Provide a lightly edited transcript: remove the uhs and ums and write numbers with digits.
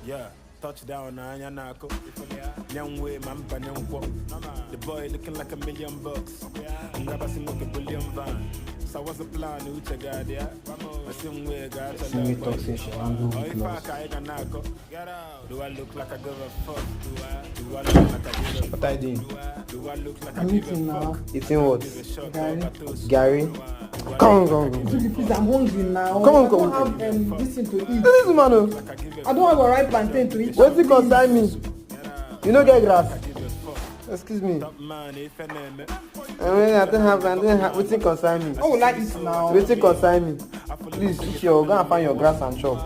Yeah, touchdown na Yanako. Young way, man, the boy looking like $1 million. Ngaba simoke bullion van. So what's the plan? Who check out there? The same way, got a See me talk say she wan do if week I loss. can get out. Do I look like I give a fuck? Do I look like I give a What I doing? Do I look like I I'm give eating a now. fuck? Eating what? Gary. Gary? Come on. Please, I'm hungry now. Come on, I come don't on. have this thing to eat. This is man. I don't have a ripe plantain to eat. What's it concern me? You no get grass. Excuse me. I don't have. What's it concern me? Oh, will I eat now? What's it concern me? Please, go and find your grass and chop.